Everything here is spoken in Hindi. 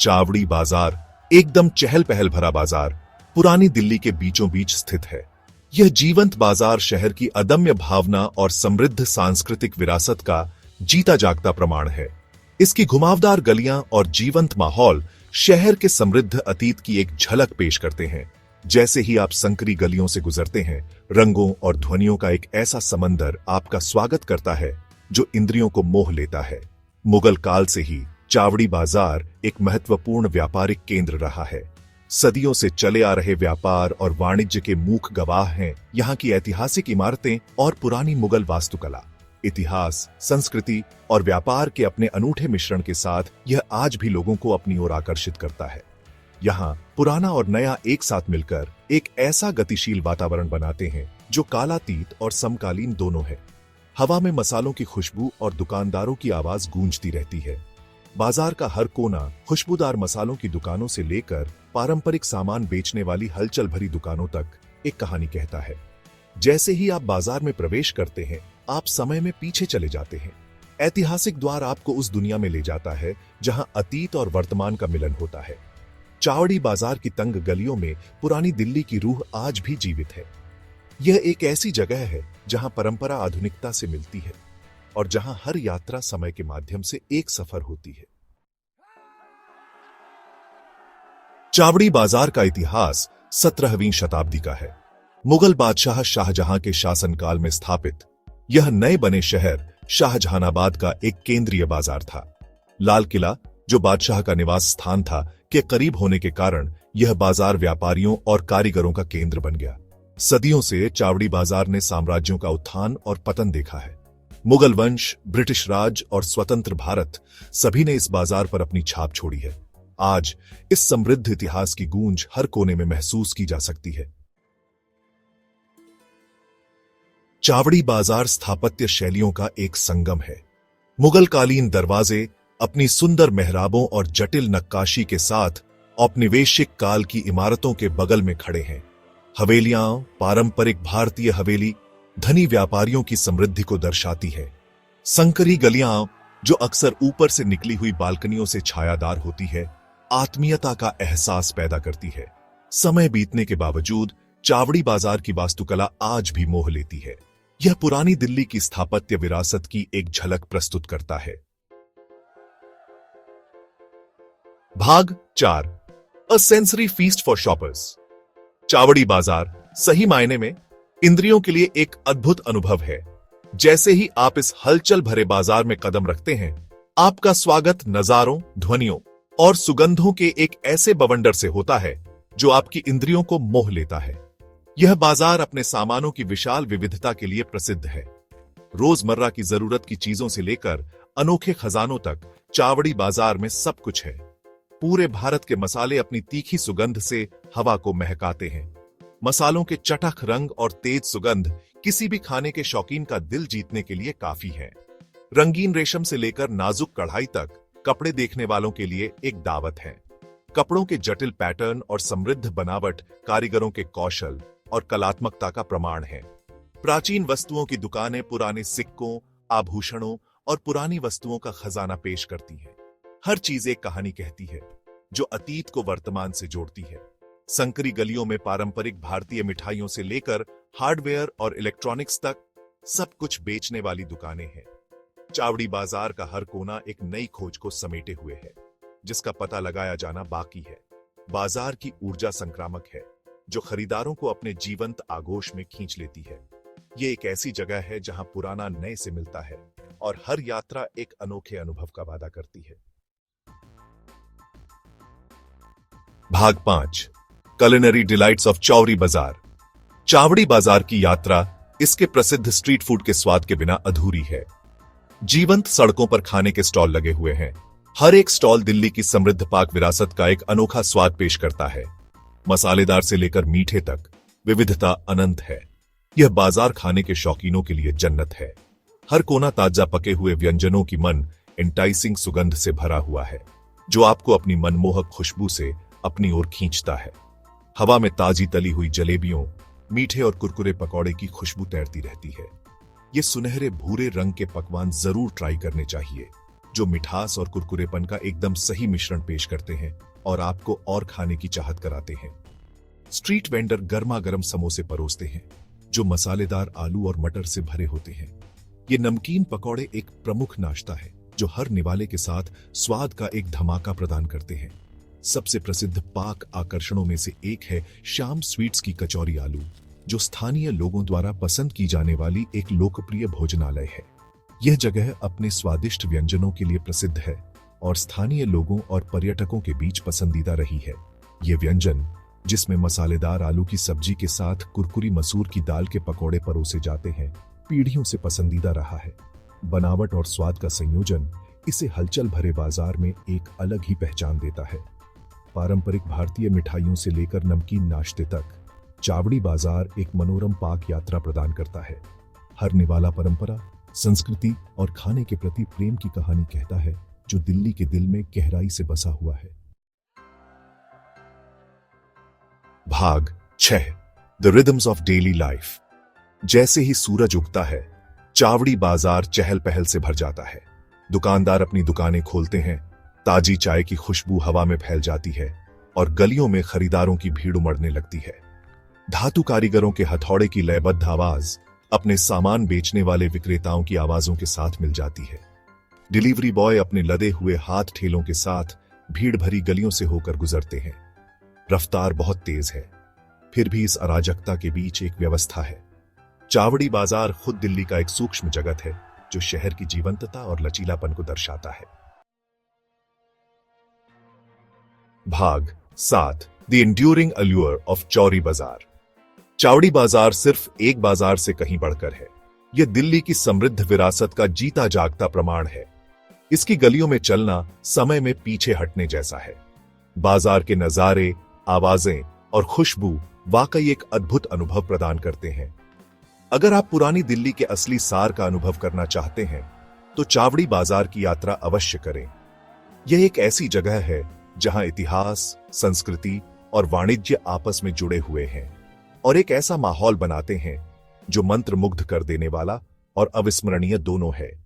चावड़ी बाजार एकदम चहल पहल भरा बाजार पुरानी दिल्ली के बीचों बीच स्थित है। यह जीवंत बाजार शहर की अदम्य भावना और समृद्ध सांस्कृतिक विरासत का जीता जागता प्रमाण है। इसकी घुमावदार गलियां और जीवंत माहौल शहर के समृद्ध अतीत की एक झलक पेश करते हैं। जैसे ही आप संकरी गलियों से गुजरते हैं, रंगों और ध्वनियों का एक ऐसा समंदर आपका स्वागत करता है जो इंद्रियों को मोह लेता है। मुगल काल से ही चावड़ी बाजार एक महत्वपूर्ण व्यापारिक केंद्र रहा है। सदियों से चले आ रहे व्यापार और वाणिज्य के मूक गवाह हैं यहाँ की ऐतिहासिक इमारतें और पुरानी मुगल वास्तुकला। इतिहास, संस्कृति और व्यापार के अपने अनूठे मिश्रण के साथ यह आज भी लोगों को अपनी ओर आकर्षित करता है। यहाँ पुराना और नया एक साथ मिलकर एक ऐसा गतिशील वातावरण बनाते हैं जो कालातीत और समकालीन दोनों है। हवा में मसालों की खुशबू और दुकानदारों की आवाज गूंजती रहती है। बाजार का हर कोना खुशबूदार मसालों की दुकानों से लेकर पारंपरिक सामान बेचने वाली हलचल भरी दुकानों तक एक कहानी कहता है। जैसे ही आप बाजार में प्रवेश करते हैं, आप समय में पीछे चले जाते हैं। ऐतिहासिक द्वार आपको उस दुनिया में ले जाता है जहां अतीत और वर्तमान का मिलन होता है। चावड़ी बाजार की तंग गलियों में पुरानी दिल्ली की रूह आज भी जीवित है। यह एक ऐसी जगह है जहां परंपरा आधुनिकता से मिलती है और जहां हर यात्रा समय के माध्यम से एक सफर होती है। चावड़ी बाजार का इतिहास 17वीं शताब्दी का है। मुगल बादशाह शाहजहां के शासनकाल में स्थापित यह नए बने शहर शाहजहानाबाद का एक केंद्रीय बाजार था। लाल किला, जो बादशाह का निवास स्थान था, के करीब होने के कारण यह बाजार व्यापारियों और कारीगरों का केंद्र बन गया। सदियों से चावड़ी बाजार ने साम्राज्यों का उत्थान और पतन देखा है। मुगल वंश, ब्रिटिश राज और स्वतंत्र भारत सभी ने इस बाजार पर अपनी छाप छोड़ी है। आज इस समृद्ध इतिहास की गूंज हर कोने में महसूस की जा सकती है। चावड़ी बाजार स्थापत्य शैलियों का एक संगम है। मुगलकालीन दरवाजे अपनी सुंदर मेहराबों और जटिल नक्काशी के साथ औपनिवेशिक काल की इमारतों के बगल में खड़े हैं। हवेलियां, पारंपरिक भारतीय हवेली, धनी व्यापारियों की समृद्धि को दर्शाती है। संकरी गलियां, जो अक्सर ऊपर से निकली हुई बालकनियों से छायादार होती है, आत्मीयता का एहसास पैदा करती है। समय बीतने के बावजूद चावड़ी बाजार की वास्तुकला आज भी मोह लेती है। यह पुरानी दिल्ली की स्थापत्य विरासत की एक झलक प्रस्तुत करता है। भाग 4, a sensory feast for shoppers. Chawri Bazar सही मायने में इंद्रियों के लिए एक अद्भुत अनुभव है। जैसे ही आप इस हलचल भरे बाजार में कदम रखते हैं, आपका स्वागत नजारों, ध्वनियों और सुगंधों के एक ऐसे बवंडर से होता है जो आपकी इंद्रियों को मोह लेता है। यह बाजार अपने सामानों की विशाल विविधता के लिए प्रसिद्ध है। रोजमर्रा की जरूरत की चीजों से लेकर अनोखे खजानों तक चावड़ी बाजार में सब कुछ है। पूरे भारत के मसाले अपनी तीखी सुगंध से हवा को महकाते हैं। मसालों के चटख रंग और तेज सुगंध किसी भी खाने के शौकीन का दिल जीतने के लिए काफी है। रंगीन रेशम से लेकर नाजुक कढ़ाई तक कपड़े देखने वालों के लिए एक दावत है। कपड़ों के जटिल पैटर्न और समृद्ध बनावट कारीगरों के कौशल और कलात्मकता का प्रमाण है। प्राचीन वस्तुओं की दुकानें पुराने सिक्कों, आभूषणों और पुरानी वस्तुओं का खजाना पेश करती हैं। हर चीज एक कहानी कहती है जो अतीत को वर्तमान से जोड़ती है। संकरी गलियों में पारंपरिक भारतीय मिठाइयों से लेकर हार्डवेयर और इलेक्ट्रॉनिक्स तक सब कुछ बेचने वाली दुकानें हैं। चावड़ी बाजार का हर कोना एक नई खोज को समेटे हुए है, जिसका पता लगाया जाना बाकी है। बाजार की ऊर्जा संक्रामक है, जो खरीदारों को अपने जीवंत आगोश में खींच लेती है। ये एक ऐसी जगह है जहां पुराना नए से मिलता है और हर यात्रा एक अनोखे अनुभव का वादा करती है। भाग 5, कुलिनरी डिलाइट्स ऑफ चावड़ी बाजार। चावड़ी बाजार की यात्रा इसके प्रसिद्ध स्ट्रीट फूड के स्वाद के बिना अधूरी है। जीवंत सड़कों पर खाने के स्टॉल लगे हुए हैं। हर एक स्टॉल दिल्ली की समृद्ध पाक विरासत का एक अनोखा स्वाद पेश करता है। मसालेदार से लेकर मीठे तक विविधता अनंत है। यह बाजार खाने के शौकीनों के लिए जन्नत है। हर कोना ताजा पके हुए व्यंजनों की मन एंटाइसिंग सुगंध से भरा हुआ है, जो आपको अपनी मनमोहक खुशबू से अपनी ओर खींचता है। हवा में ताजी तली हुई जलेबियों, मीठे और कुरकुरे पकौड़े की खुशबू तैरती रहती है। ये सुनहरे भूरे रंग के पकवान जरूर ट्राई करने चाहिए। जो मिठास और कुरकुरेपन का एकदम सही मिश्रण पेश करते हैं और आपको और खाने की चाहत कराते हैं। स्ट्रीट वेंडर गर्मा गर्म समोसे परोसते हैं जो मसालेदार आलू और मटर से भरे होते हैं। ये नमकीन पकौड़े एक प्रमुख नाश्ता है जो हर निवाले के साथ स्वाद का एक धमाका प्रदान करते हैं। सबसे प्रसिद्ध पाक आकर्षणों में से एक है श्याम स्वीट्स की कचौरी आलू, जो स्थानीय लोगों द्वारा पसंद की जाने वाली एक लोकप्रिय भोजनालय है। यह जगह अपने स्वादिष्ट व्यंजनों के लिए प्रसिद्ध है और स्थानीय लोगों और पर्यटकों के बीच पसंदीदा रही है। यह व्यंजन, जिसमें मसालेदार आलू की सब्जी के साथ कुरकुरी मसूर की दाल के पकौड़े परोसे जाते हैं, पीढ़ियों से पसंदीदा रहा है। बनावट और स्वाद का संयोजन इसे हलचल भरे बाजार में एक अलग ही पहचान देता है। पारंपरिक भारतीय मिठाइयों से लेकर नमकीन नाश्ते तक, चावड़ी बाजार एक मनोरम पाक यात्रा प्रदान करता है। हर निवाला परंपरा, संस्कृति और खाने के प्रति प्रेम की कहानी कहता है, जो दिल्ली के दिल में गहराई से बसा हुआ है। भाग 6, the rhythms of daily life. जैसे ही सूरज उगता है, चावड़ी बाजार चहल पहल से भर जाता है। दुकानदार अपनी दुकानें खोलते हैं, ताजी चाय की खुशबू हवा में फैल जाती है और गलियों में खरीदारों की भीड़ उमड़ने लगती है। धातु कारीगरों के हथौड़े की लयबद्ध आवाज अपने सामान बेचने वाले विक्रेताओं की आवाजों के साथ मिल जाती है। डिलीवरी बॉय अपने लदे हुए हाथ ठेलों के साथ भीड़ भरी गलियों से होकर गुजरते हैं। रफ्तार बहुत तेज है, फिर भी इस अराजकता के बीच एक व्यवस्था है। चावड़ी बाजार खुद दिल्ली का एक सूक्ष्म जगत है जो शहर की जीवंतता और लचीलापन को दर्शाता है। भाग 7, द एंड्यूरिंग अल्यूर ऑफ चौरी बाजार। चावड़ी बाजार सिर्फ एक बाजार से कहीं बढ़कर है। यह दिल्ली की समृद्ध विरासत का जीता जागता प्रमाण है। इसकी गलियों में चलना समय में पीछे हटने जैसा है। बाजार के नजारे, आवाजें और खुशबू वाकई एक अद्भुत अनुभव प्रदान करते हैं। अगर आप पुरानी दिल्ली के असली सार का अनुभव करना चाहते हैं, तो चावड़ी बाजार की यात्रा अवश्य करें। यह एक ऐसी जगह है जहां इतिहास, संस्कृति और वाणिज्य आपस में जुड़े हुए हैं और एक ऐसा माहौल बनाते हैं जो मंत्रमुग्ध कर देने वाला और अविस्मरणीय दोनों है।